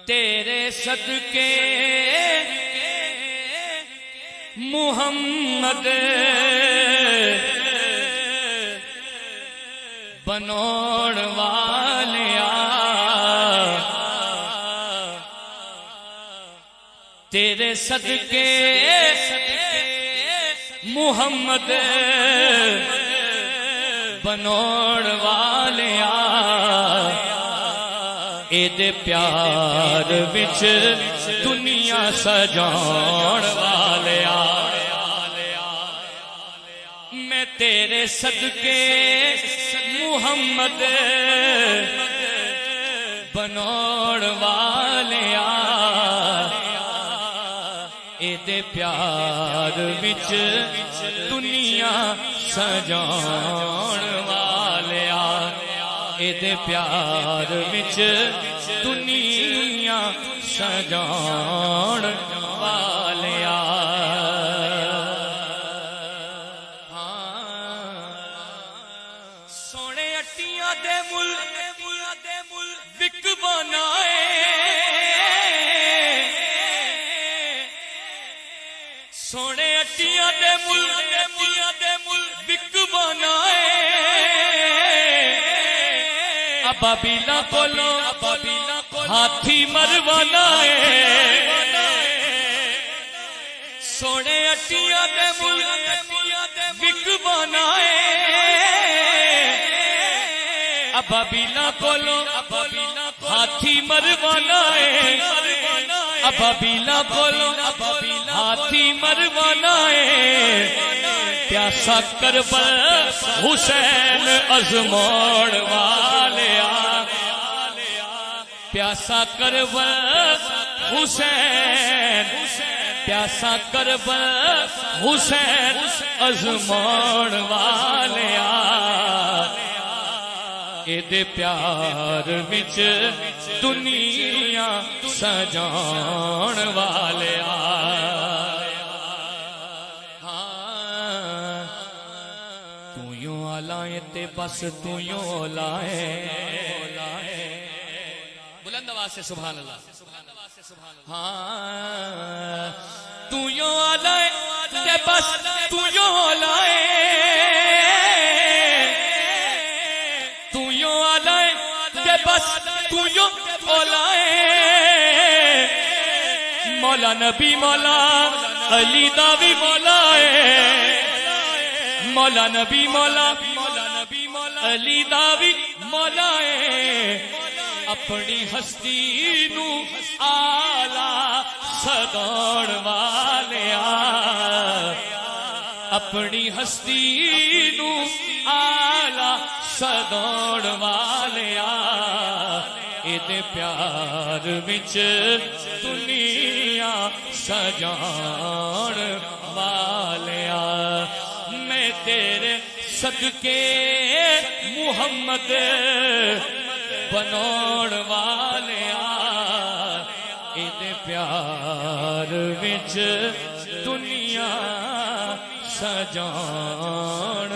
تیرے صدقے محمد بنوڑ والیا، تیرے صدقے محمد بنوڑ والیا، اے دے پیار وچ دنیا سجاؤਣ والیا، میں تیرے صدقے محمد بنوڑ والیا، اے دے پیار وچ دنیا سجاؤਣ والیا، اے دے پیار وچ دنیا سجاؤਣ والیا۔ سونے اٹیاں دے مل وکوانا سونے اٹیاں دے مل وکوانا ابابیلا کولو ہاتھی مروانا سونے اٹیاں دے مل وکوانا ابابیلا کولو ہاتھی مروانا ابابیلا کولو ہاتھی مروانا پیاسا کربل حسین ازموڑ والیا، پیاسا کربل حسین، پیاسا کربل حسین ازموڑ والیا، اے دے پیار وچ دنیا سجاؤਣ والیا۔ تو یوں آلائے تے بس تو یوں لائے، بلند آواز سے سبحان اللہ۔ تو یوں آلائے تے بس تو یوں لائے، بس تو یوں اولائے، مولا نبی مولا علی داوی مولائے، مولا نبی مولا علی داوی مولائے، اپنی ہستی نو آلہ سداؤਣ والیا، اپنی ہستی نو آلہ سداؤਣ والیا، اے دے پیار وچ دنیا سجاؤਣ والیا، میں تیرے صدقے محمد بنوڑ والیا، اے دے پیار وچ دنیا سجاؤਣ